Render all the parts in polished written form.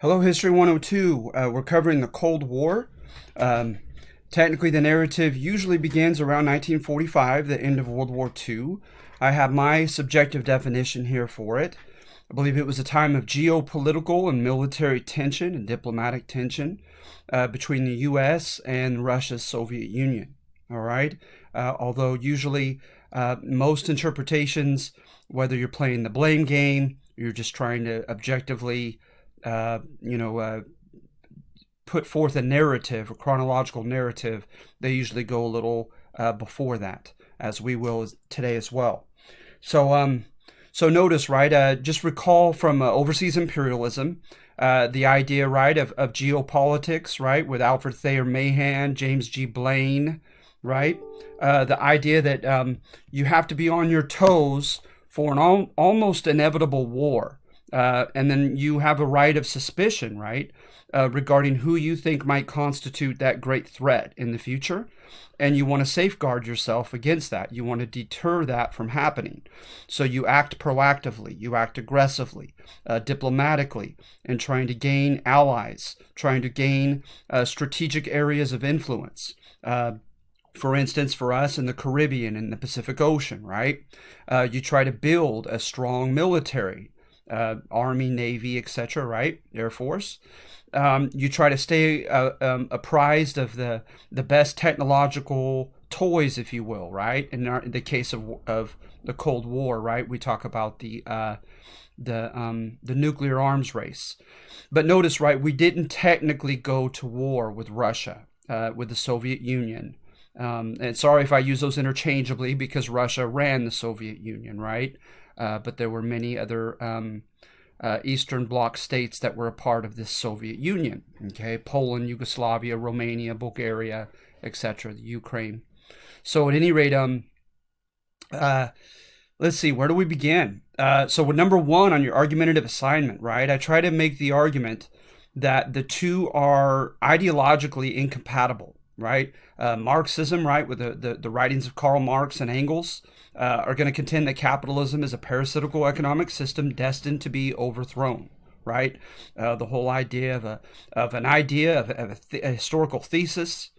Hello, History 102. We're covering the Cold War. Um, Technically, the narrative usually begins around 1945, the end of World War II. I have my subjective definition here for it. I believe it was a time of geopolitical and military tension and diplomatic tension between the U.S. and Russia's Soviet Union. All right. Although usually most interpretations, whether you're playing the blame game, or you're just trying to objectively uh, you know, uh, put forth a narrative, a chronological narrative, they usually go a little before that, as we will today as well. So, so notice, right? Just recall from overseas imperialism, the idea, right, of geopolitics, right, with Alfred Thayer Mahan, James G. Blaine, right? The idea that you have to be on your toes for an almost inevitable war. And then you have a right of suspicion, right, regarding who you think might constitute that great threat in the future. And you want to safeguard yourself against that. You want to deter that from happening. So you act proactively, you act aggressively, diplomatically, in trying to gain allies, trying to gain strategic areas of influence. For instance, for us in the Caribbean and the Pacific Ocean, right? You try to build a strong military, Army, Navy, etc., right? Air Force. You try to stay apprised of the best technological toys, if you will, right? In the case of the Cold War, right? We talk about the nuclear arms race. But notice, right? We didn't technically go to war with Russia, with the Soviet Union. And sorry if I use those interchangeably because Russia ran the Soviet Union, right? But there were many other Eastern Bloc states that were a part of this Soviet Union. Okay, Poland, Yugoslavia, Romania, Bulgaria, etc., the Ukraine. So at any rate, let's see, where do we begin? So with number one on your argumentative assignment, right? I try to make the argument that the two are ideologically incompatible, right? Marxism, right, with the writings of Karl Marx and Engels, are going to contend that capitalism is a parasitical economic system destined to be overthrown, right? The whole idea of a historical thesis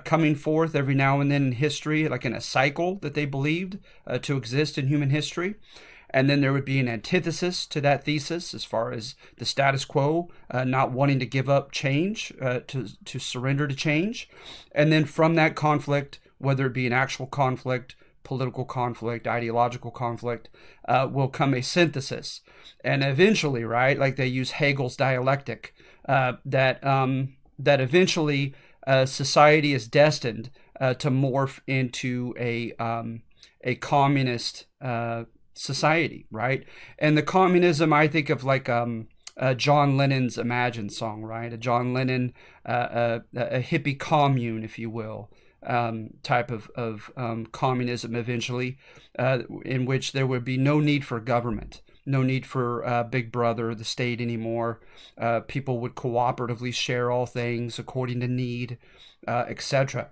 coming forth every now and then in history, like in a cycle that they believed to exist in human history. And then there would be an antithesis to that thesis as far as the status quo, not wanting to give up change, to surrender to change. And then from that conflict, whether it be an actual conflict, political conflict, ideological conflict, will come a synthesis. And eventually, right, like they use Hegel's dialectic, that eventually society is destined to morph into a communist society, right? And the communism, I think of like John Lennon's Imagine song, right? A John Lennon, a hippie commune, if you will, type of communism eventually, in which there would be no need for government, no need for Big Brother, the state anymore. People would cooperatively share all things according to need, etc.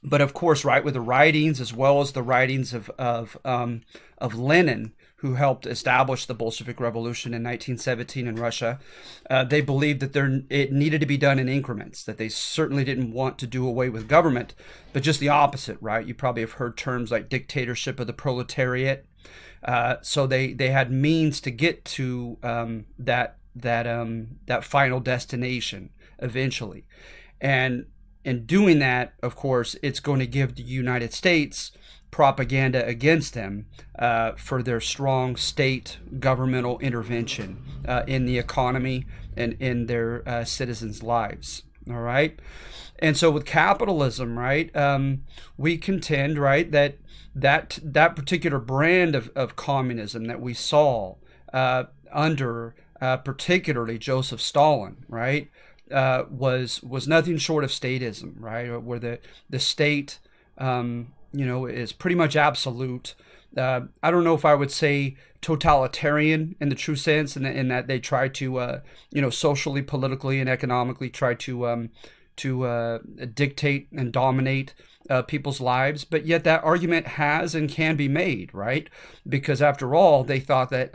But of course, right, with the writings as well as the writings of Lenin, who helped establish the Bolshevik Revolution in 1917 in Russia, they believed that it needed to be done in increments, that they certainly didn't want to do away with government, but just the opposite, right? You probably have heard terms like dictatorship of the proletariat. So they had means to get to that final destination eventually. And in doing that, of course, it's going to give the United States propaganda against them for their strong state governmental intervention in the economy and in their citizens' lives. All right. And so with capitalism, right, we contend, right, that particular brand of communism that we saw under particularly Joseph Stalin, right, was nothing short of statism, right? Where the state, is pretty much absolute. I don't know if I would say totalitarian in the true sense, in that they try to, socially, politically, and economically try to dictate and dominate people's lives. But yet that argument has and can be made, right? Because after all, they thought that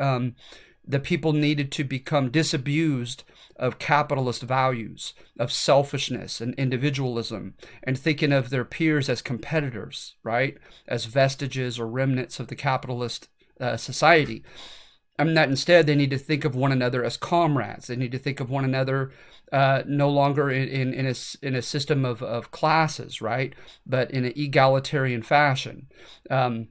the people needed to become disabused of capitalist values, of selfishness and individualism, and thinking of their peers as competitors, right? As vestiges or remnants of the capitalist society. I mean, that instead they need to think of one another as comrades. They need to think of one another no longer in a system of classes, right? But in an egalitarian fashion. And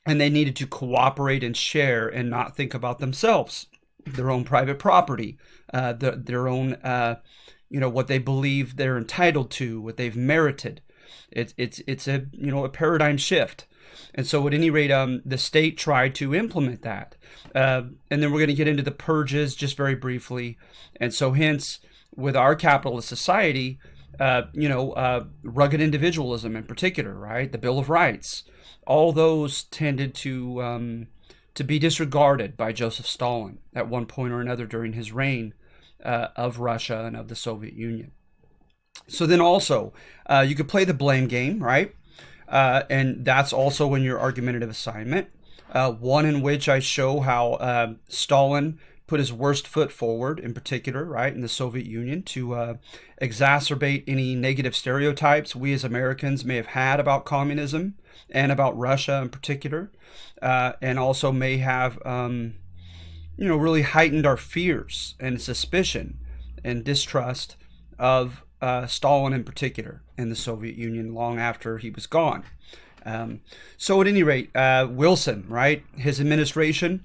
they needed to cooperate and share and not think about themselves, their own private property, their own, what they believe they're entitled to, what they've merited. It's a a paradigm shift. And so at any rate, the state tried to implement that. And then we're going to get into the purges just very briefly. And so hence, with our capitalist society, rugged individualism in particular, right? The Bill of Rights, all those tended to be disregarded by Joseph Stalin at one point or another during his reign of Russia and of the Soviet Union. So then also, you could play the blame game, right? And that's also in your argumentative assignment, one in which I show how Stalin put his worst foot forward, in particular, right, in the Soviet Union, to exacerbate any negative stereotypes we as Americans may have had about communism and about Russia in particular, and also may have, really heightened our fears and suspicion and distrust of Stalin in particular in the Soviet Union long after he was gone. So at any rate, Wilson, right, his administration,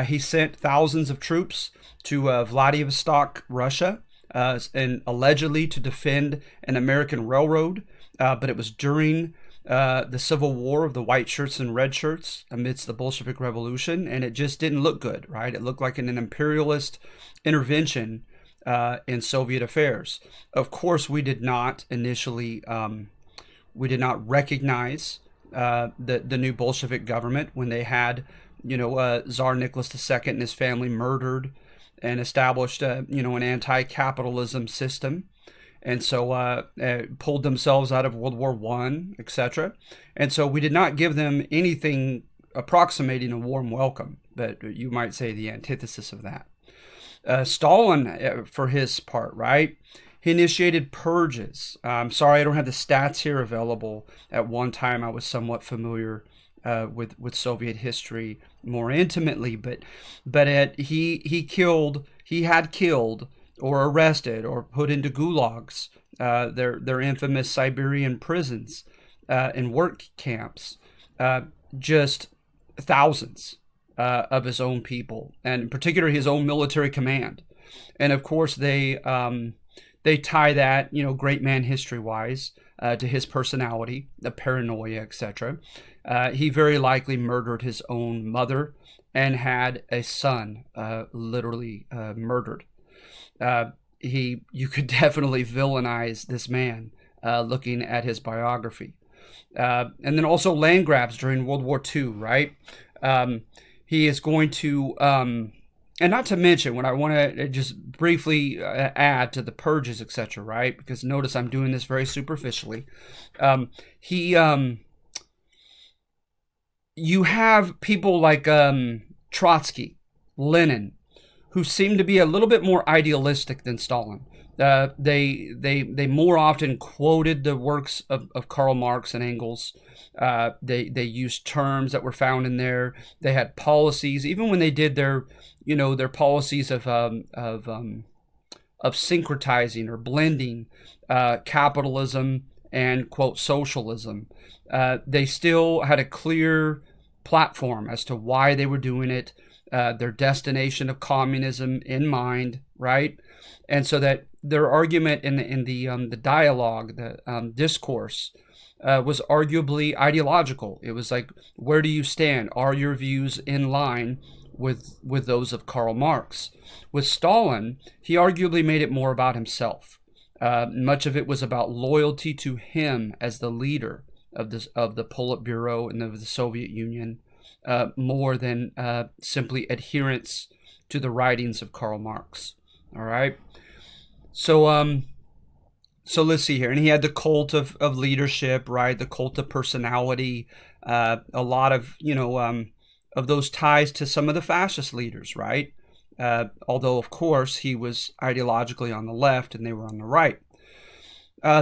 he sent thousands of troops to Vladivostok, Russia, and allegedly to defend an American railroad. But it was during the civil war of the white shirts and red shirts amidst the Bolshevik Revolution, and it just didn't look good, right? It looked like an imperialist intervention in Soviet affairs. Of course, we did not initially, recognize the new Bolshevik government when they had, Tsar Nicholas II and his family murdered and established, an anti-capitalism system. And so pulled themselves out of World War I, etc. And so we did not give them anything approximating a warm welcome, but you might say the antithesis of that. Stalin, for his part, right, he initiated purges. I'm sorry I don't have the stats here available. At one time I was somewhat familiar with Soviet history more intimately, but he had killed or arrested or put into gulags, their infamous Siberian prisons and work camps, just thousands of his own people, and in particular his own military command. And of course they tie that, great man history-wise, to his personality, the paranoia, etc. He very likely murdered his own mother and had a son literally murdered. You could definitely villainize this man looking at his biography. And then also land grabs during World War II, right? He is going to, and not to mention, what I want to just briefly add to the purges, etc., right? Because notice I'm doing this very superficially. You have people like Trotsky, Lenin, who seem to be a little bit more idealistic than Stalin. They more often quoted the works of Karl Marx and Engels. They used terms that were found in there. They had policies, even when they did their policies of syncretizing or blending capitalism and, quote, socialism. They still had a clear platform as to why they were doing it, their destination of communism in mind, right? And so that their argument in the dialogue, the discourse, was arguably ideological. It was like, where do you stand? Are your views in line with those of Karl Marx? With Stalin, he arguably made it more about himself. Much of it was about loyalty to him as the leader of the Politburo and of the Soviet Union, more than simply adherence to the writings of Karl Marx. All right. So let's see here. And he had the cult of leadership, right? The cult of personality, a lot of, of those ties to some of the fascist leaders, right? although, of course, he was ideologically on the left and they were on the right.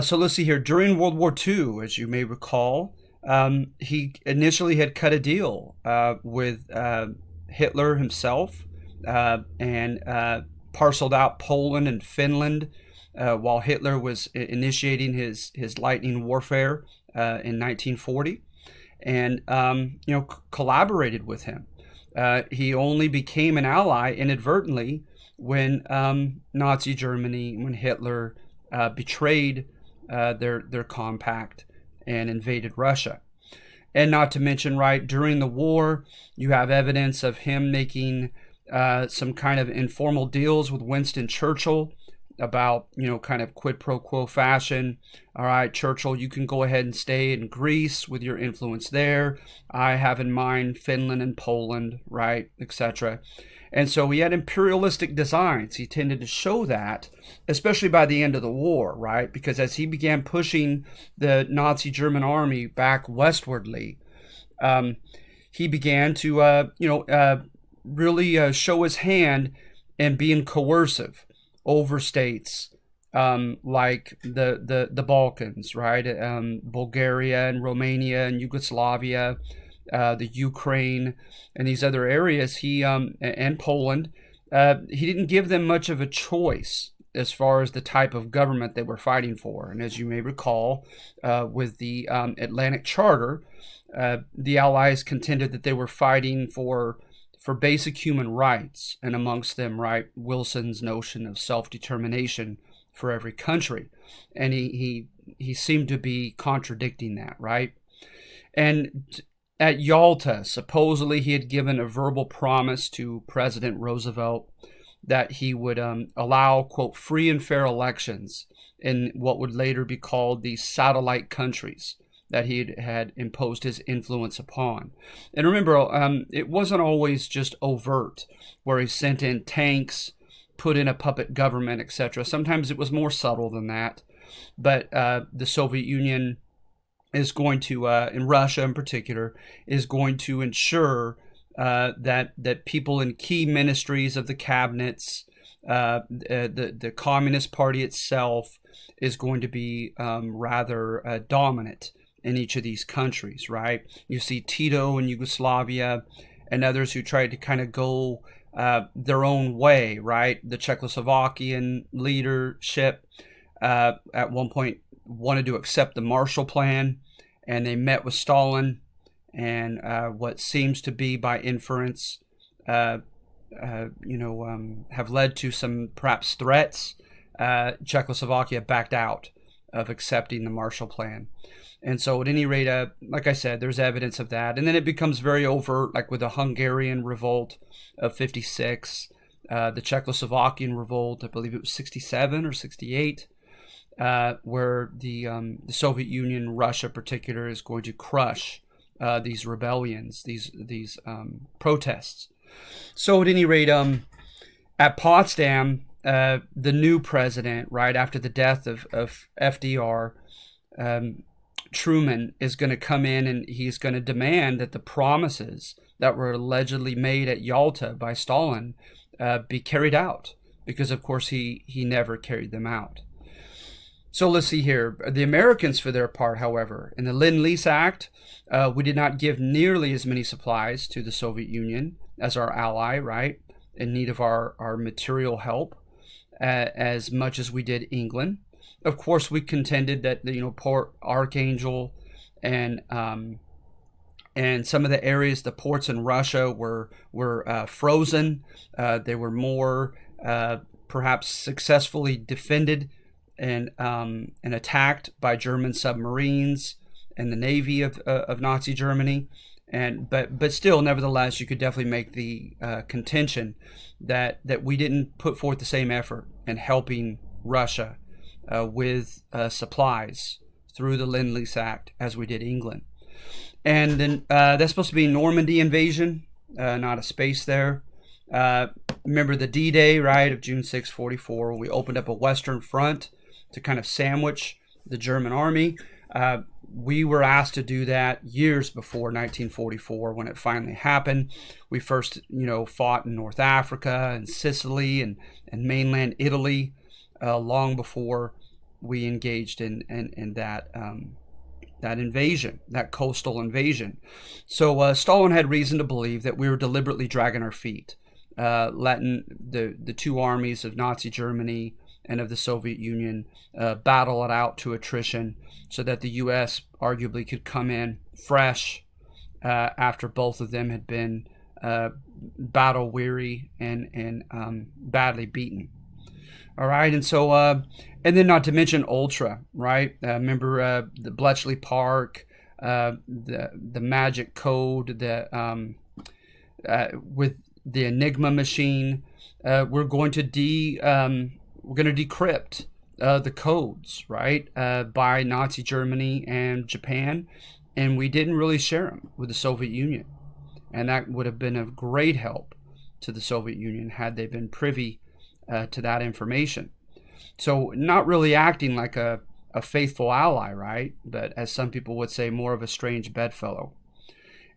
So let's see here. During World War II, as you may recall, he initially had cut a deal with Hitler himself and parceled out Poland and Finland while Hitler was initiating his lightning warfare in 1940, and collaborated with him. He only became an ally inadvertently when Nazi Germany, when Hitler betrayed their compact and invaded Russia. And not to mention, right, during the war, you have evidence of him making some kind of informal deals with Winston Churchill about, kind of quid pro quo fashion. All right, Churchill, you can go ahead and stay in Greece with your influence there. I have in mind Finland and Poland, right, etc. And so he had imperialistic designs. He tended to show that, especially by the end of the war, right? Because as he began pushing the Nazi German army back westwardly, he began to, really show his hand in being coercive over states like the Balkans, right? Bulgaria and Romania and Yugoslavia, the Ukraine and these other areas, and Poland, he didn't give them much of a choice as far as the type of government they were fighting for. And as you may recall, with the Atlantic Charter, the Allies contended that they were fighting for basic human rights, and amongst them, right, Wilson's notion of self-determination for every country. And he seemed to be contradicting that, right? And at Yalta, supposedly he had given a verbal promise to President Roosevelt that he would allow, quote, free and fair elections in what would later be called the satellite countries that he had imposed his influence upon. And remember, it wasn't always just overt, where he sent in tanks, put in a puppet government, etc. Sometimes it was more subtle than that. But the Soviet Union is going to, in Russia in particular, is going to ensure that people in key ministries of the cabinets, the Communist Party itself, is going to be rather dominant in each of these countries, right? You see Tito in Yugoslavia and others who tried to kind of go their own way, right? The Czechoslovakian leadership at one point wanted to accept the Marshall Plan, and they met with Stalin, and what seems to be, by inference, have led to some perhaps threats. Czechoslovakia backed out of accepting the Marshall Plan. And so at any rate, like I said, there's evidence of that. And then it becomes very overt, like with the Hungarian revolt of 56, the Czechoslovakian revolt, I believe it was 67 or 68, where the Soviet Union, Russia in particular, is going to crush these rebellions, these protests. So at any rate, at Potsdam, the new president, right after the death of FDR, Truman, is going to come in and he's going to demand that the promises that were allegedly made at Yalta by Stalin be carried out, because of course he never carried them out. So let's see here. The Americans, for their part, however, in the Lend-Lease Act, we did not give nearly as many supplies to the Soviet Union as our ally, right, in need of our material help, as much as we did England. Of course, we contended that Port Archangel and some of the areas, the ports in Russia were frozen. They were more perhaps successfully defended and attacked by German submarines and the Navy of Nazi Germany. But still, nevertheless, you could definitely make the contention that we didn't put forth the same effort in helping Russia with supplies through the Lend-Lease Act as we did England. And then that's supposed to be Normandy invasion, not a space there. Remember the D-Day, right, of June 6, 44, we opened up a Western front to kind of sandwich the German army. We were asked to do that years before 1944 when it finally happened. We first, fought in North Africa and Sicily and mainland Italy long before we engaged in that invasion, that coastal invasion. So Stalin had reason to believe that we were deliberately dragging our feet, letting the two armies of Nazi Germany and of the Soviet Union battle it out to attrition, so that the U.S. arguably could come in fresh after both of them had been battle weary and badly beaten. All right, and so and then not to mention Ultra, right? Remember the Bletchley Park, the Magic Code, with the Enigma machine. We're going to decrypt the codes, right, by Nazi Germany and Japan, and we didn't really share them with the Soviet Union, and that would have been of great help to the Soviet Union had they been privy to that information. So not really acting like a faithful ally, right, but as some people would say, more of a strange bedfellow.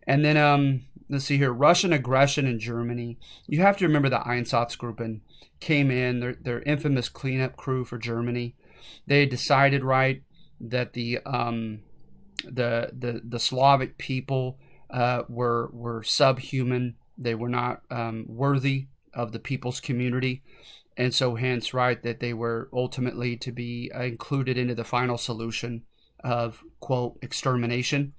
And then let's see here, Russian aggression in Germany. You have to remember the Einsatzgruppen came in, their infamous cleanup crew for Germany. They decided, right, that the Slavic people were subhuman. They were not worthy of the people's community, and so hence, right, that they were ultimately to be included into the final solution of, quote, extermination.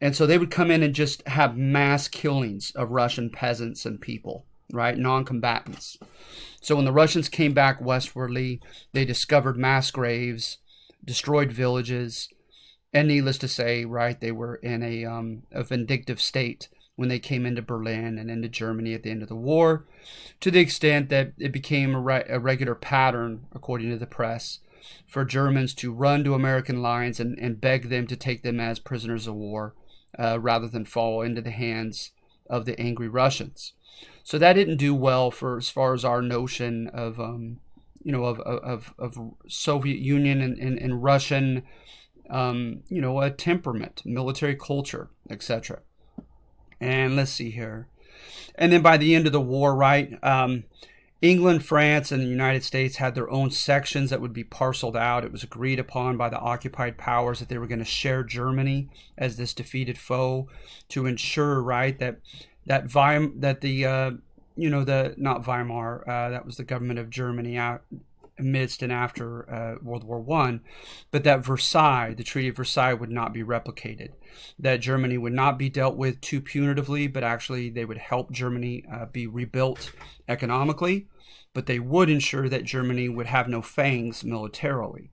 And so they would come in and just have mass killings of Russian peasants and people, right, non-combatants. So when the Russians came back westwardly, they discovered mass graves, destroyed villages, and needless to say, right, they were in a vindictive state when they came into Berlin and into Germany at the end of the war, to the extent that it became a regular pattern, according to the press, for Germans to run to American lines and beg them to take them as prisoners of war, rather than fall into the hands of the angry Russians. So that didn't do well for as far as our notion of Soviet Union and Russian a temperament, military culture, etc. And let's see here. And then by the end of the war, right, England, France, and the United States had their own sections that would be parceled out. It was agreed upon by the occupied powers that they were going to share Germany as this defeated foe, to ensure, right, that the not Weimar, that was the government of Germany out amidst and after World War I, but that Versailles, the Treaty of Versailles, would not be replicated, that Germany would not be dealt with too punitively, but actually they would help Germany be rebuilt economically, but they would ensure that Germany would have no fangs militarily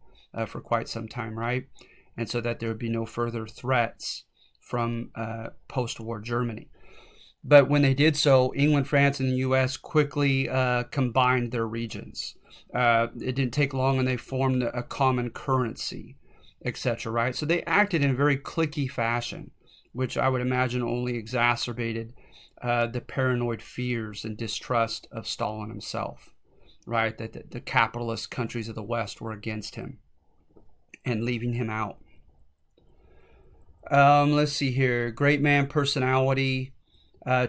for quite some time, right? And so that there would be no further threats from post-war Germany. But when they did so, England, France, and the U.S. quickly combined their regions. It didn't take long, and they formed a common currency, etc. Right? So they acted in a very cliquey fashion, which I would imagine only exacerbated the paranoid fears and distrust of Stalin himself. Right? That the capitalist countries of the West were against him and leaving him out. Let's see here. Great man personality.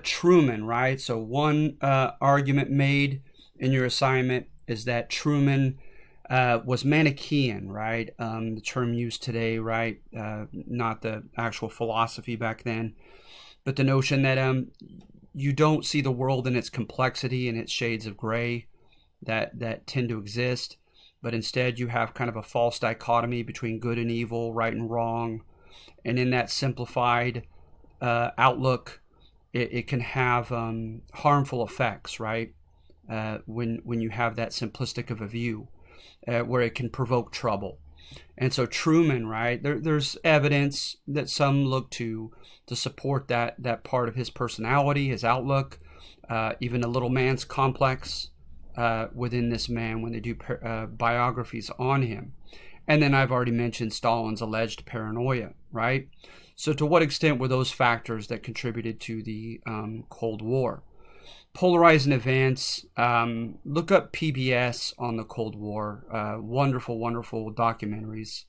Truman, right? So one argument made in your assignment is that Truman was Manichaean, right? The term used today, right? Not the actual philosophy back then, but the notion that you don't see the world in its complexity and its shades of gray that tend to exist, but instead you have kind of a false dichotomy between good and evil, right and wrong, and in that simplified outlook, it can have harmful effects, right? When you have that simplistic of a view, where it can provoke trouble. And so Truman, right, there's evidence that some look to support that part of his personality, his outlook, even a little man's complex within this man when they do biographies on him. And then I've already mentioned Stalin's alleged paranoia, right? So to what extent were those factors that contributed to the Cold War? Polarizing events. Look up PBS on the Cold War. Wonderful, wonderful documentaries.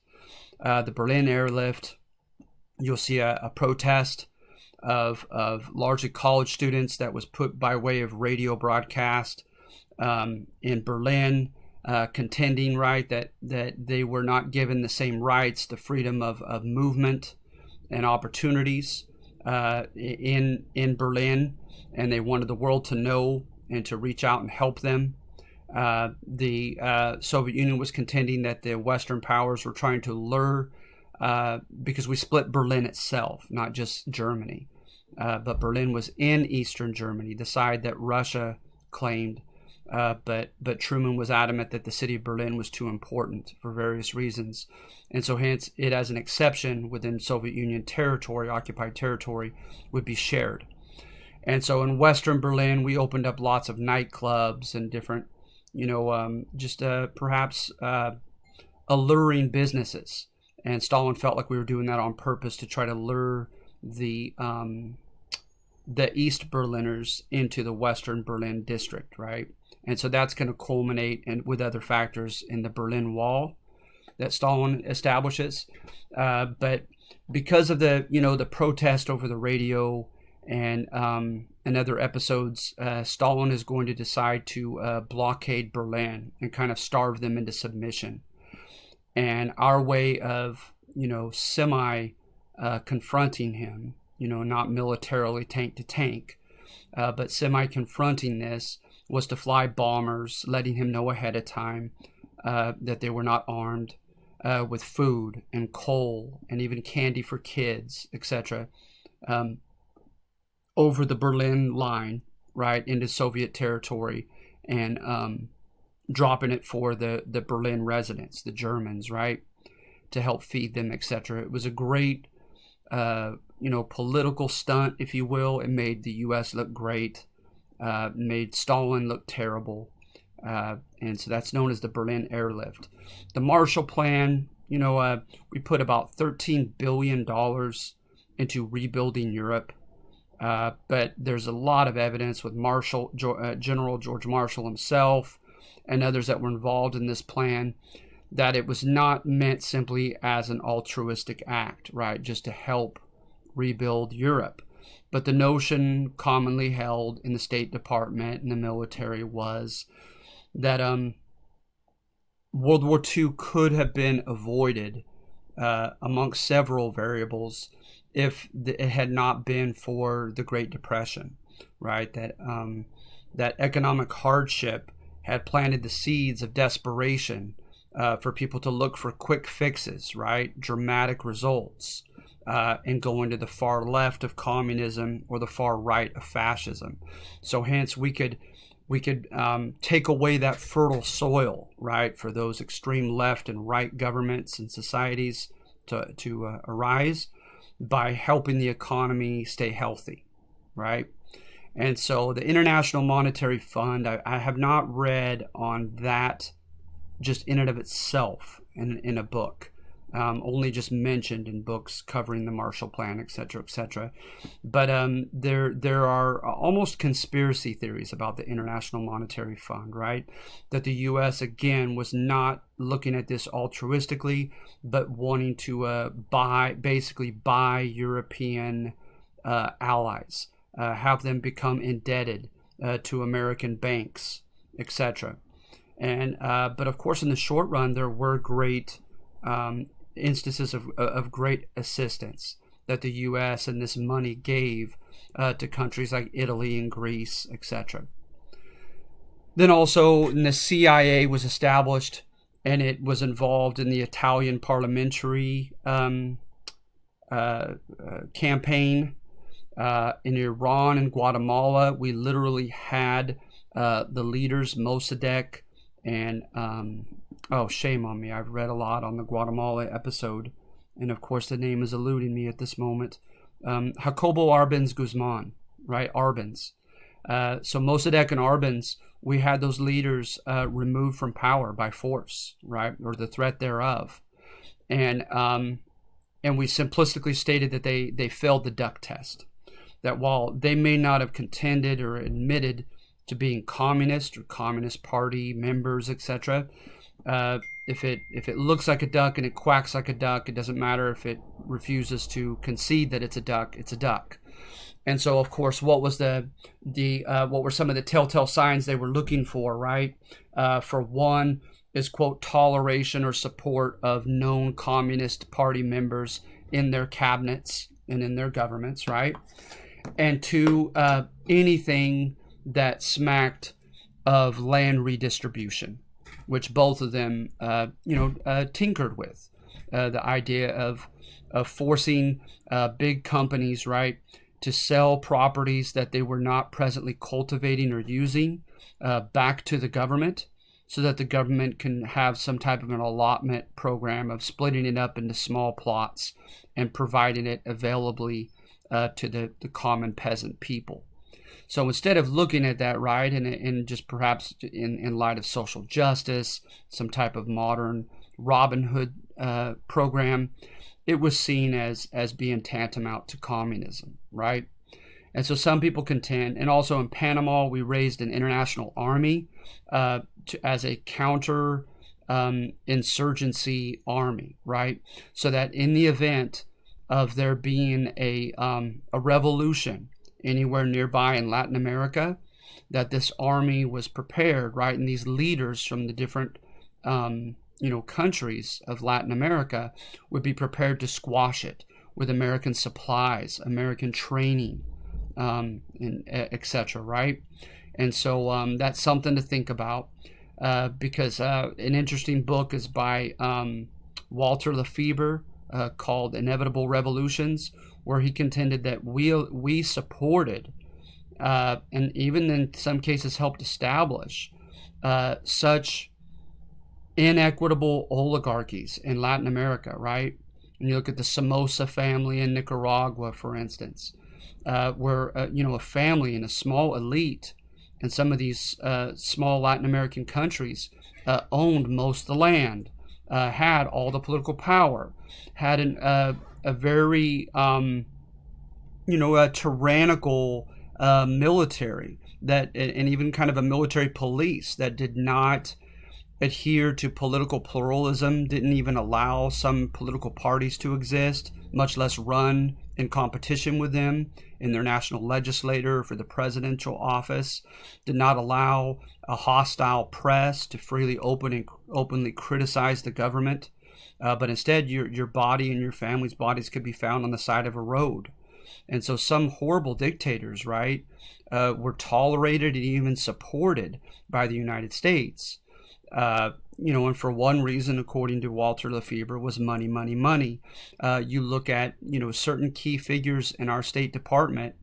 The Berlin Airlift, You'll see a protest of largely college students that was put by way of radio broadcast in Berlin, contending, right, that they were not given the same rights, the freedom of movement and opportunities in Berlin, and they wanted the world to know and to reach out and help them. The Soviet Union was contending that the Western powers were trying to lure, because we split Berlin itself, not just Germany, but Berlin was in Eastern Germany, the side that Russia claimed. But Truman was adamant that the city of Berlin was too important for various reasons, and so hence it, as an exception within Soviet Union territory, occupied territory, would be shared. And so in Western Berlin, we opened up lots of nightclubs and different, perhaps alluring businesses. And Stalin felt like we were doing that on purpose to try to lure the East Berliners into the Western Berlin district, right? And so that's going to culminate with other factors in the Berlin Wall that Stalin establishes. But because of the protest over the radio and other episodes, Stalin is going to decide to blockade Berlin and kind of starve them into submission. And our way of, semi confronting him, not militarily tank to tank, but semi confronting this, was to fly bombers, letting him know ahead of time that they were not armed, with food and coal and even candy for kids, etc., over the Berlin line, right, into Soviet territory, and dropping it for the Berlin residents, the Germans, right, to help feed them, etc. It was a great, political stunt, if you will. It made the U.S. look great, made Stalin look terrible, and so that's known as the Berlin Airlift. The Marshall Plan, we put about $13 billion into rebuilding Europe. But there's a lot of evidence with General George Marshall himself and others that were involved in this plan that it was not meant simply as an altruistic act, right, just to help rebuild Europe. But the notion commonly held in the State Department and the military was that World War II could have been avoided amongst several variables if it had not been for the Great Depression, right? That economic hardship had planted the seeds of desperation for people to look for quick fixes, right? Dramatic results, and going to the far left of communism or the far right of fascism. So hence we could take away that fertile soil, right, for those extreme left and right governments and societies to arise, by helping the economy stay healthy, right? And so the International Monetary Fund, I have not read on that just in and of itself in a book, only just mentioned in books covering the Marshall Plan, etc., etc. But there are almost conspiracy theories about the International Monetary Fund, right? That the U.S. again was not looking at this altruistically, but wanting to buy European allies, have them become indebted to American banks, etc. And but of course, in the short run, there were great instances of great assistance that the U.S. and this money gave to countries like Italy and Greece, etc. Then also, the CIA was established, and it was involved in the Italian parliamentary campaign. In Iran and Guatemala, we literally had the leaders, Mossadegh and shame on me, I've read a lot on the Guatemala episode, and of course the name is eluding me at this moment. Jacobo Arbenz Guzman, right? Arbenz. So Mossadegh and Arbenz, we had those leaders removed from power by force, right, or the threat thereof, and we simplistically stated that they failed the duck test. That while they may not have contended or admitted to being communist or Communist Party members, etc., If it looks like a duck and it quacks like a duck, it doesn't matter if it refuses to concede that it's a duck. It's a duck. And so, of course, what was what were some of the telltale signs they were looking for, right? For one is, quote, toleration or support of known Communist Party members in their cabinets and in their governments, right? And two, anything that smacked of land redistribution, which both of them, tinkered with. The idea of forcing big companies, right, to sell properties that they were not presently cultivating or using back to the government, so that the government can have some type of an allotment program of splitting it up into small plots and providing it availably to the common peasant people. So instead of looking at that, right, and just perhaps in light of social justice, some type of modern Robin Hood program, it was seen as being tantamount to communism, right? And so some people contend, and also in Panama, we raised an international army as a counter insurgency army, right? So that in the event of there being a revolution anywhere nearby in Latin America, that this army was prepared, right? And these leaders from the different countries of Latin America would be prepared to squash it with American supplies, American training, and etc. Right? And so that's something to think about, because an interesting book is by Walter Lefebvre called "Inevitable Revolutions," where he contended that we supported and even in some cases helped establish such inequitable oligarchies in Latin America, right? And you look at the Somoza family in Nicaragua, for instance, where a family and a small elite in some of these small Latin American countries owned most of the land, had all the political power, had a very a tyrannical military and even kind of a military police that did not adhere to political pluralism, didn't even allow some political parties to exist, much less run in competition with them in their national legislature for the presidential office, did not allow a hostile press to freely openly criticize the government, but instead your body and your family's bodies could be found on the side of a road. And so some horrible dictators, right, were tolerated and even supported by the United States. And for one reason, according to Walter Lefebvre, was money, money, money. You look at, certain key figures in our State Department,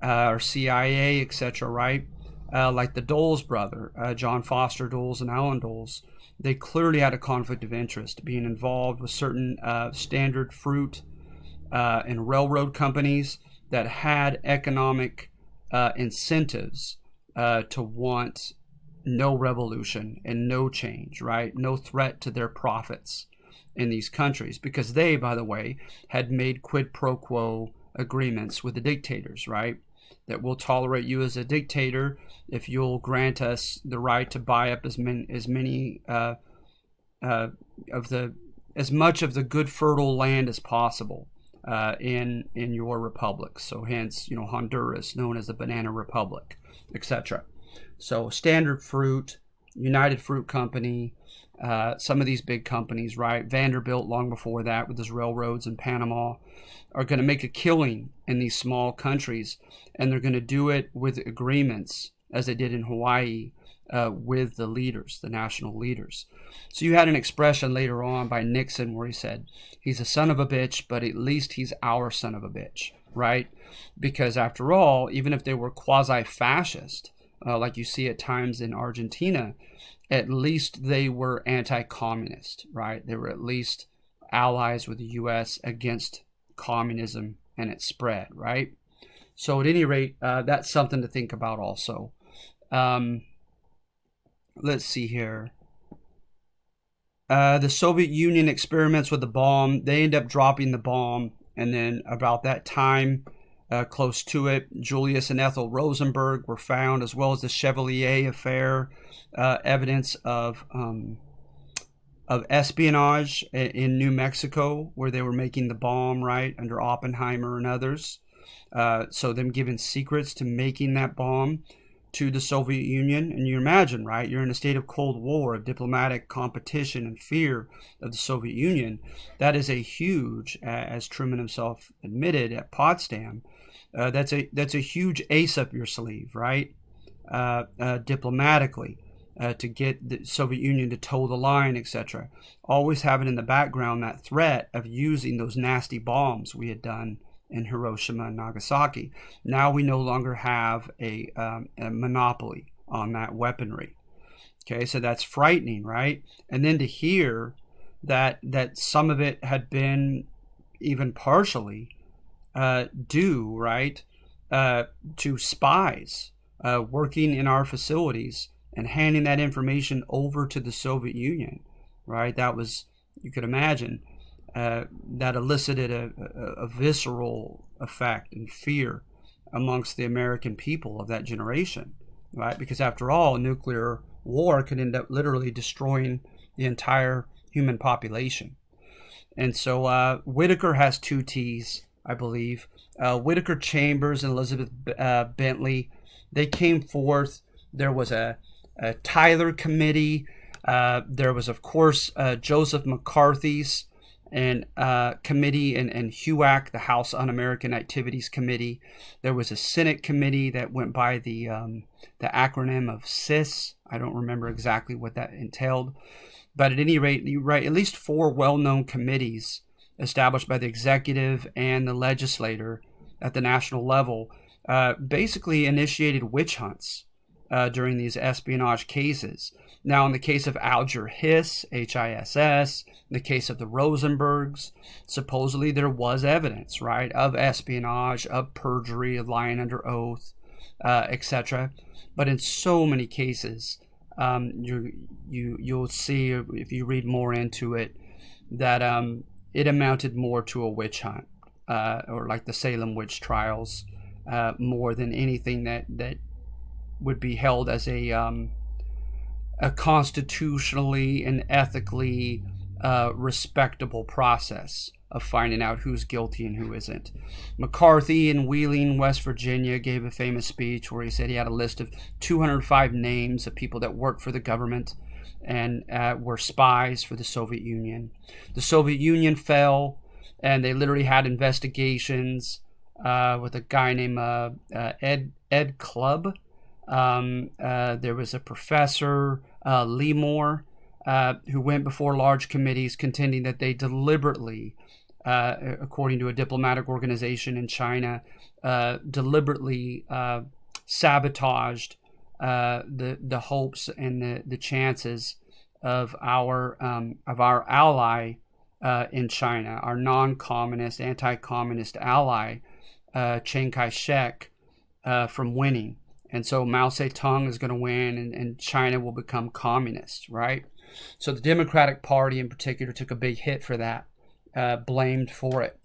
our CIA, etc., right? Like the Dulles brother, John Foster Dulles and Alan Dulles. They clearly had a conflict of interest, being involved with certain Standard Fruit and railroad companies that had economic incentives to want no revolution and no change, right? No threat to their profits in these countries, because they, by the way, had made quid pro quo agreements with the dictators, right? That we'll tolerate you as a dictator if you'll grant us the right to buy up as much of the good fertile land as possible in your republic. So hence, Honduras, known as the Banana Republic, etc. So Standard Fruit, United Fruit Company, some of these big companies, right? Vanderbilt, long before that, with his railroads in Panama, are going to make a killing in these small countries, and they're going to do it with agreements, as they did in Hawaii, with the leaders, the national leaders. So you had an expression later on by Nixon where he said, he's a son of a bitch, but at least he's our son of a bitch, right? Because after all, even if they were quasi-fascist, like you see at times in Argentina, at least they were anti-communist, right? They were at least allies with the U.S. against communism and its spread, right? So at any rate, that's something to think about also. Let's see here. The Soviet Union experiments with the bomb, they end up dropping the bomb, and then about that time, close to it, Julius and Ethel Rosenberg were found, as well as the Chevalier affair, evidence of of espionage in New Mexico, where they were making the bomb, right, under Oppenheimer and others. So them giving secrets to making that bomb to the Soviet Union. And you imagine, right, you're in a state of Cold War, of diplomatic competition and fear of the Soviet Union. That is a huge, as Truman himself admitted at Potsdam, that's a huge ace up your sleeve, right? Diplomatically, to get the Soviet Union to toe the line, etc. Always having in the background that threat of using those nasty bombs we had done in Hiroshima and Nagasaki. Now we no longer have a monopoly on that weaponry. Okay, so that's frightening, right? And then to hear that some of it had been even partially due, right, to spies working in our facilities and handing that information over to the Soviet Union, right? That was, you could imagine, that elicited a visceral effect and fear amongst the American people of that generation, right? Because after all, nuclear war could end up literally destroying the entire human population. And so Whitaker has two T's, I believe. Whitaker Chambers and Elizabeth Bentley, they came forth. There was a Tyler Committee. There was, of course, Joseph McCarthy's and committee and HUAC, the House Un-American Activities Committee. There was a Senate committee that went by the acronym of CIS. I don't remember exactly what that entailed. But at any rate, you write at least four well-known committees established by the executive and the legislator at the national level basically initiated witch hunts during these espionage cases. Now, in the case of Alger Hiss, Hiss, in the case of the Rosenbergs, supposedly there was evidence, right, of espionage, of perjury, of lying under oath, etc. But in so many cases, you'll see, if you read more into it, that it amounted more to a witch hunt, or like the Salem witch trials, more than anything that would be held as a constitutionally and ethically respectable process of finding out who's guilty and who isn't. McCarthy in Wheeling, West Virginia, gave a famous speech where he said he had a list of 205 names of people that worked for the government and were spies for the Soviet Union. The Soviet Union fell, and they literally had investigations with a guy named Ed Clubb. There was a professor, Leemore, who went before large committees contending that they deliberately, according to a diplomatic organization in China, deliberately sabotaged the hopes and the chances of our ally in China, our non-communist, anti-communist ally, Chiang Kai-shek, from winning. And so Mao Zedong is going to win, and China will become communist, right? So the Democratic Party in particular took a big hit for that, blamed for it.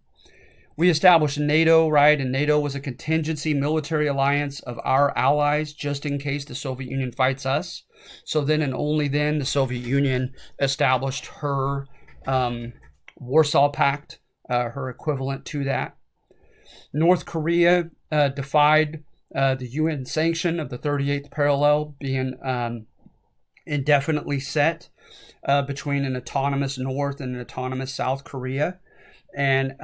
We established NATO, right? And NATO was a contingency military alliance of our allies just in case the Soviet Union fights us. So then and only then the Soviet Union established her Warsaw Pact, her equivalent to that. North Korea defied the UN sanction of the 38th parallel being indefinitely set between an autonomous North and an autonomous South Korea. And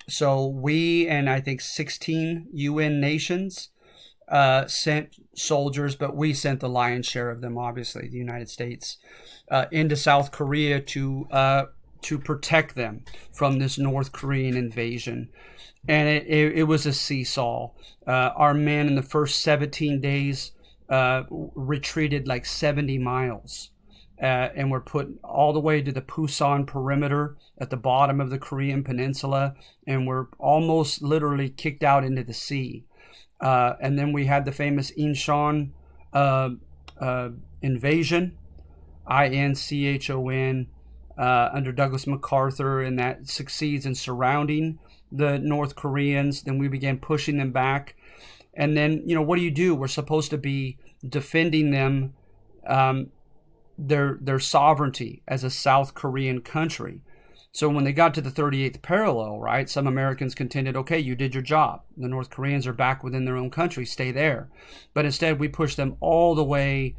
so we and I think 16 UN nations sent soldiers, but we sent the lion's share of them, obviously, the United States, into South Korea to protect them from this North Korean invasion. And it was a seesaw. Our men in the first 17 days retreated like 70 miles and were put all the way to the Pusan perimeter at the bottom of the Korean peninsula, and were almost literally kicked out into the sea. And then we had the famous Incheon invasion, Inchon, under Douglas MacArthur, and that succeeds in surrounding the North Koreans. Then we began pushing them back. And then, what do? We're supposed to be defending them their sovereignty as a South Korean country. So when they got to the 38th parallel, right, some Americans contended, okay, you did your job. The North Koreans are back within their own country, stay there. But instead, we pushed them all the way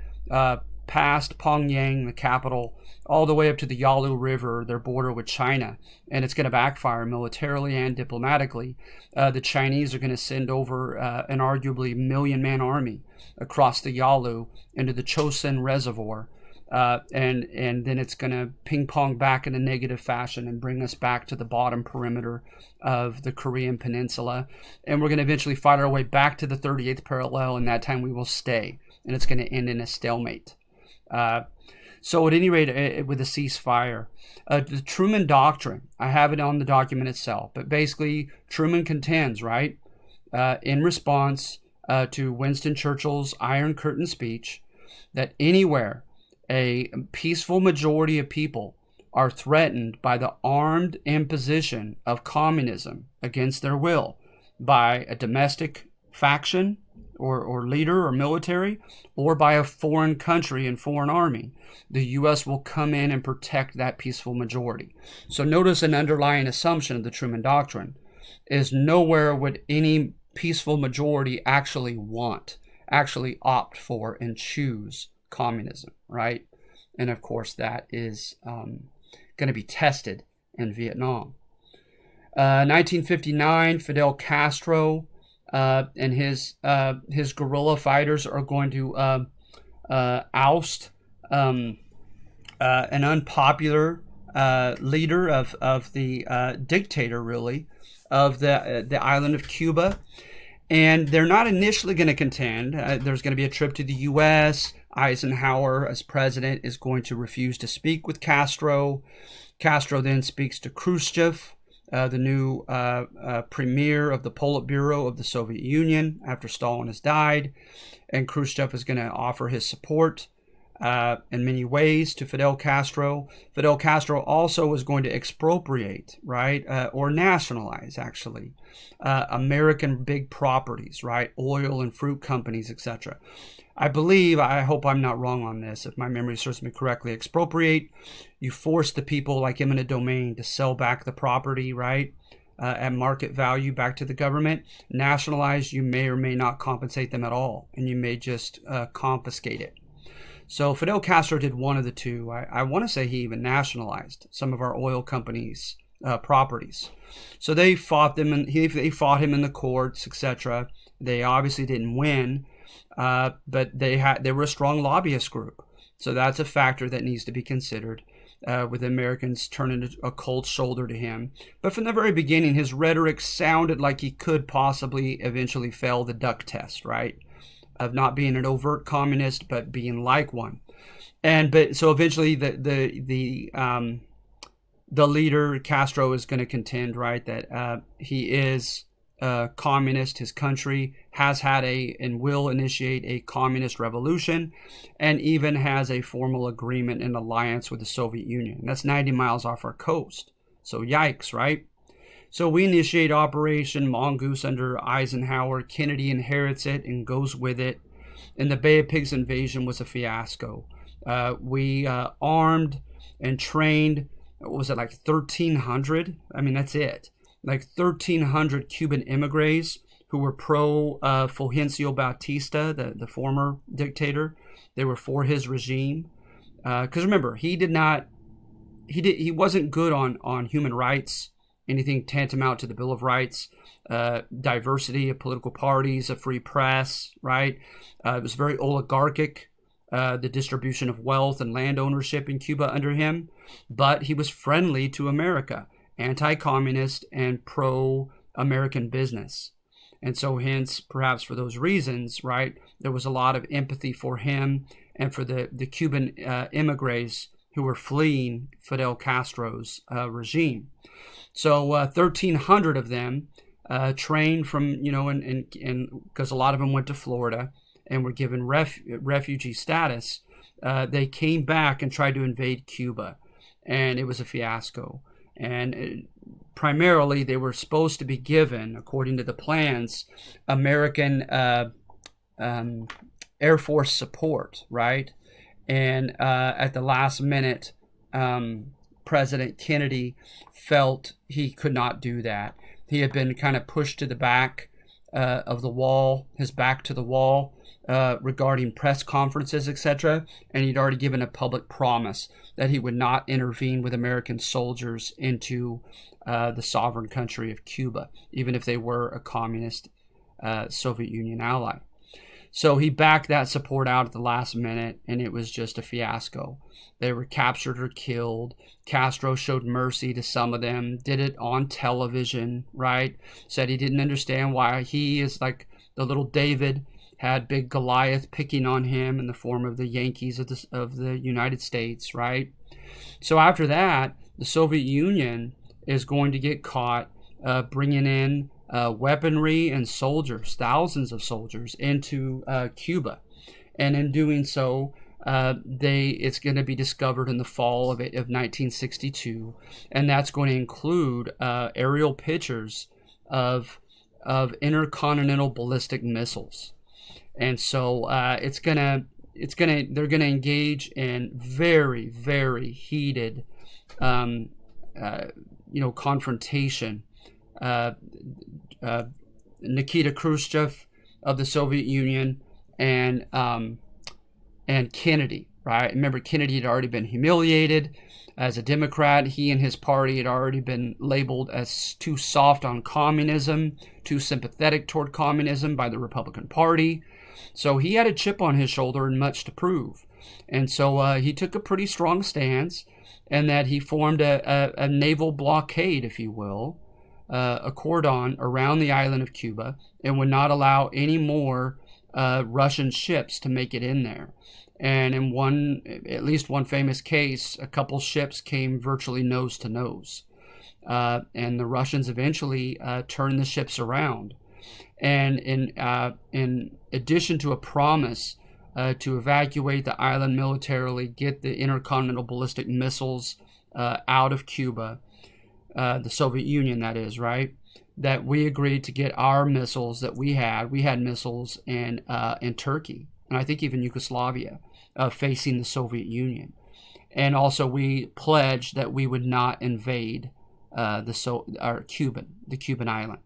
past Pyongyang, the capital, all the way up to the Yalu River, their border with China. And it's going to backfire militarily and diplomatically. The Chinese are going to send over an arguably million-man army across the Yalu into the Chosin Reservoir. And then it's going to ping pong back in a negative fashion and bring us back to the bottom perimeter of the Korean Peninsula. And we're going to eventually fight our way back to the 38th parallel, and that time we will stay. And it's going to end in a stalemate. So at any rate, with a ceasefire, the Truman Doctrine, I have it on the document itself, but basically Truman contends, right, in response to Winston Churchill's Iron Curtain speech, that anywhere a peaceful majority of people are threatened by the armed imposition of communism against their will by a domestic faction or leader or military, or by a foreign country and foreign army, the U.S. will come in and protect that peaceful majority. So notice an underlying assumption of the Truman Doctrine is nowhere would any peaceful majority actually opt for and choose communism, right? And of course, that is going to be tested in Vietnam. 1959, Fidel Castro and his guerrilla fighters are going to oust an unpopular leader of the dictator, really, of the island of Cuba. And they're not initially going to contend. There's going to be a trip to the U.S. Eisenhower, as president, is going to refuse to speak with Castro. Castro then speaks to Khrushchev, the new premier of the Politburo of the Soviet Union after Stalin has died. And Khrushchev is going to offer his support in many ways to Fidel Castro. Fidel Castro also is going to expropriate, right, or nationalize, actually, American big properties, right, oil and fruit companies, etc. I hope I'm not wrong on this, if my memory serves me correctly. Expropriate, you force the people like eminent domain to sell back the property, right, at market value back to the government. Nationalize, you may or may not compensate them at all, and you may just confiscate it. So Fidel Castro did one of the two. I want to say he even nationalized some of our oil companies' properties. So they fought them, and they fought him in the courts, etc. They obviously didn't win, but they were a strong lobbyist group. So that's a factor that needs to be considered, with Americans turning a cold shoulder to him. But from the very beginning, his rhetoric sounded like he could possibly eventually fail the duck test, right? Of not being an overt communist, but being like one. But so eventually the leader Castro is going to contend, right, that he is a communist. His country has had and will initiate a communist revolution, and even has a formal agreement and alliance with the Soviet Union. And that's 90 miles off our coast. So yikes, right? So we initiate Operation Mongoose under Eisenhower. Kennedy inherits it and goes with it. And the Bay of Pigs invasion was a fiasco. We armed and trained, what was it, like 1,300? I mean, that's it. Like 1,300 Cuban immigrants who were pro Fulgencio Batista, the former dictator. They were for his regime. Because remember, he wasn't good on human rights, anything tantamount to the Bill of Rights, diversity of political parties, a free press, right? It was very oligarchic, the distribution of wealth and land ownership in Cuba under him. But he was friendly to America, anti-communist and pro-American business. And so hence, perhaps for those reasons, right, there was a lot of empathy for him and for the Cuban immigrants who were fleeing Fidel Castro's regime. So 1,300 of them trained from, and because a lot of them went to Florida and were given refugee status, they came back and tried to invade Cuba, and it was a fiasco. And primarily they were supposed to be given, according to the plans, American Air Force support, right? And at the last minute, President Kennedy felt he could not do that. He had been kind of pushed to the back of the wall, his back to the wall, regarding press conferences, etc. And he'd already given a public promise that he would not intervene with American soldiers into the sovereign country of Cuba, even if they were a communist Soviet Union ally. So he backed that support out at the last minute, and it was just a fiasco. They were captured or killed. Castro showed mercy to some of them, did it on television, right? Said he didn't understand why he, is like the little David, had big Goliath picking on him in the form of the Yankees of the United States, right? So after that, the Soviet Union is going to get caught bringing in weaponry and soldiers, thousands of soldiers, into Cuba. And in doing so, it's going to be discovered in the fall of 1962, and that's going to include aerial pictures of intercontinental ballistic missiles. And so they're gonna engage in very, very heated confrontation. Nikita Khrushchev of the Soviet Union and Kennedy, right? Remember, Kennedy had already been humiliated as a Democrat. He and his party had already been labeled as too soft on communism, too sympathetic toward communism by the Republican Party. So he had a chip on his shoulder and much to prove. And so he took a pretty strong stance, and that he formed a naval blockade, if you will, a cordon around the island of Cuba, and would not allow any more Russian ships to make it in there. And in at least one famous case, a couple ships came virtually nose to nose. And the Russians eventually turned the ships around. And in addition to a promise to evacuate the island militarily, get the intercontinental ballistic missiles out of Cuba, the Soviet Union, that is, right? That we agreed to get our missiles that we had. We had missiles in Turkey, and I think even Yugoslavia, facing the Soviet Union. And also we pledged that we would not invade the Cuban island.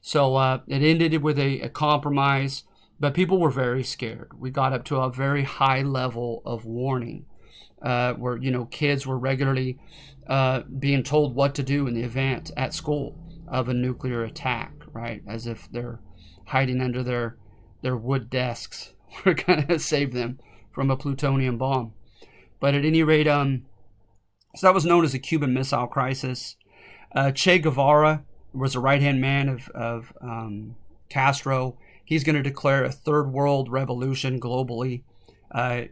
So it ended with a compromise, but people were very scared. We got up to a very high level of warning, where kids were regularly being told what to do in the event at school of a nuclear attack, right? As if they're hiding under their wood desks. We're gonna save them from a plutonium bomb. But at any rate, so that was known as the Cuban Missile Crisis. Che Guevara was a right-hand man of Castro. He's going to declare a third world revolution globally.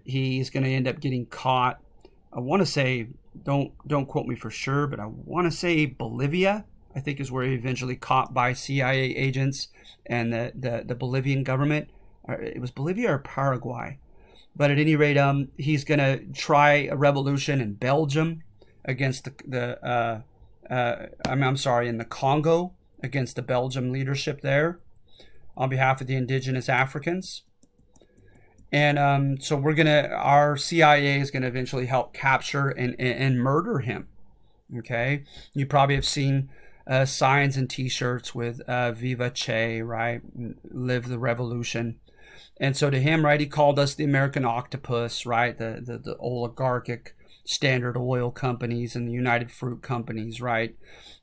He's going to end up getting caught. I want to say, don't quote me for sure, but I want to say Bolivia, I think, is where he eventually caught by CIA agents and the Bolivian government. It was Bolivia or Paraguay. But at any rate, he's going to try a revolution in Belgium against in the Congo, against the Belgian leadership there on behalf of the indigenous Africans. And so our CIA is going to eventually help capture and murder him. Okay. You probably have seen signs and t-shirts with Viva Che, right? Live the revolution. And so to him, right, he called us the American octopus, right? The oligarchic Standard Oil companies and the United Fruit companies, right?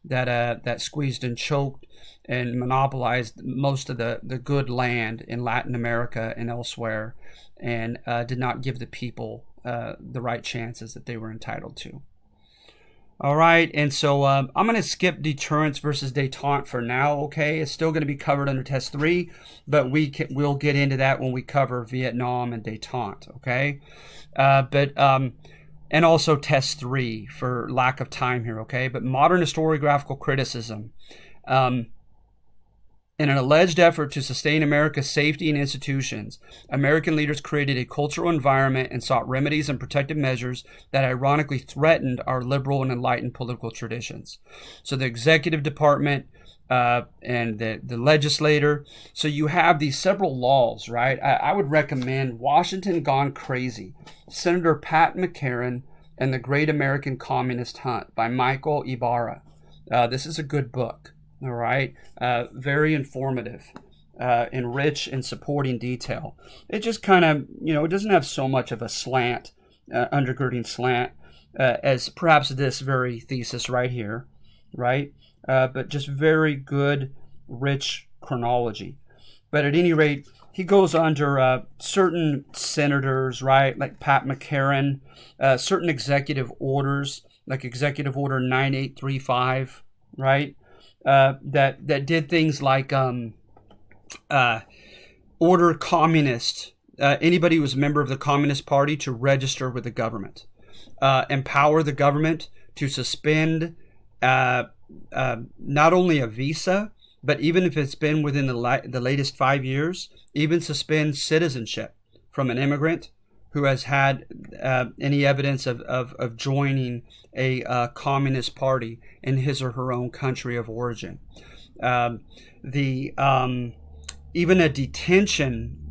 That squeezed and choked and monopolized most of the good land in Latin America and elsewhere, and did not give the people the right chances that they were entitled to. All right, and so I'm going to skip deterrence versus détente for now, okay? It's still going to be covered under Test 3, but we'll get into that when we cover Vietnam and détente, okay? And also Test 3 for lack of time here, okay? But modern historiographical criticism. In an alleged effort to sustain America's safety and institutions, American leaders created a cultural environment and sought remedies and protective measures that ironically threatened our liberal and enlightened political traditions. So the executive department and the legislator. So you have these several laws, right? I would recommend Washington Gone Crazy, Senator Pat McCarran, and the Great American Communist Hunt by Michael Ibarra. This is a good book. All right, very informative, and rich in supporting detail. It just kind of, it doesn't have so much of a slant, undergirding slant, as perhaps this very thesis right here, right? But just very good, rich chronology. But at any rate, he goes under certain senators, right, like Pat McCarran, certain executive orders, like Executive Order 9835, right? That did things like order communist, anybody who was a member of the Communist Party to register with the government, empower the government to suspend not only a visa, but even if it's been within the latest 5 years, even suspend citizenship from an immigrant who has had any evidence of joining a communist party in his or her own country of origin. Even a detention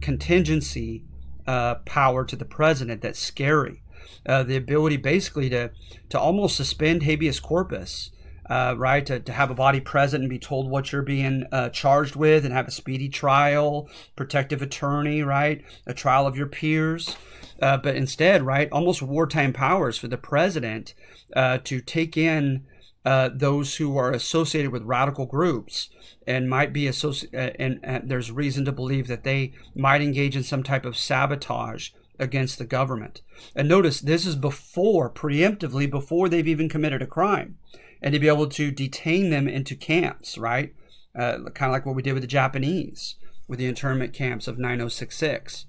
contingency power to the president that's scary. The ability basically to almost suspend habeas corpus, right? To have a body present and be told what you're being charged with and have a speedy trial, protective attorney, right? A trial of your peers. But instead, right, almost wartime powers for the president to take in those who are associated with radical groups and might be and there's reason to believe that they might engage in some type of sabotage against the government. And notice this is preemptively before they've even committed a crime, and to be able to detain them into camps, right? Kind of like what we did with the Japanese with the internment camps of 9066.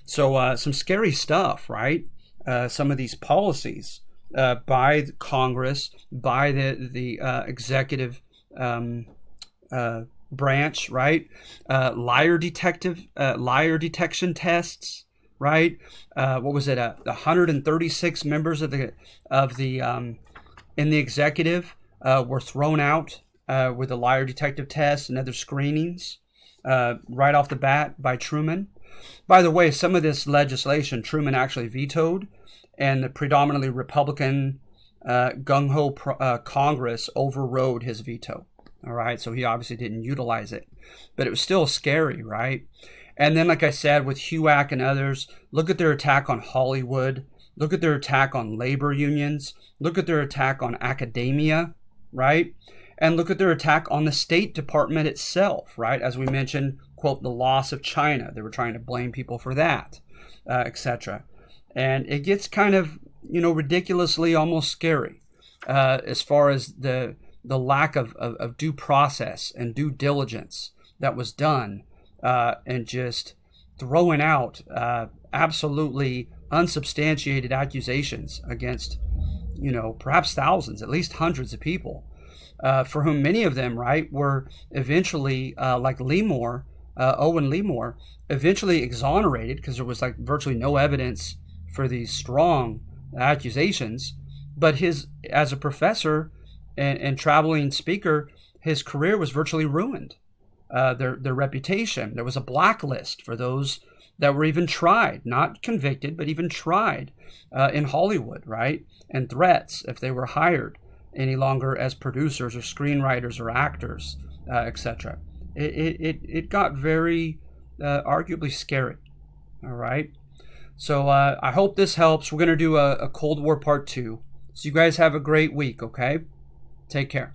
So some scary stuff, right? Some of these policies by Congress, by the executive branch, right? Liar detection tests, right? What was it? 136 members of the in the executive were thrown out with the liar detective tests and other screenings right off the bat by Truman. By the way, some of this legislation Truman actually vetoed, and the predominantly Republican gung-ho Congress overrode his veto. All right, so he obviously didn't utilize it, but it was still scary, right? And then, like I said, with HUAC and others, look at their attack on Hollywood. Look at their attack on labor unions. Look at their attack on academia, right? And look at their attack on the State Department itself, right? As we mentioned, quote, the loss of China. They were trying to blame people for that, etc. And it gets kind of, ridiculously almost scary as far as the lack of due process and due diligence that was done, and just throwing out absolutely unsubstantiated accusations against, perhaps thousands, at least hundreds of people, for whom many of them, right, were eventually, like Owen Leemore, eventually exonerated because there was like virtually no evidence for these strong accusations. But as a professor and traveling speaker, his career was virtually ruined. Their reputation. There was a blacklist for those that were even tried, not convicted, but even tried in Hollywood, right? And threats if they were hired any longer as producers or screenwriters or actors, etc. It got very arguably scary. All right. So I hope this helps. We're going to do a Cold War Part 2. So you guys have a great week, okay? Take care.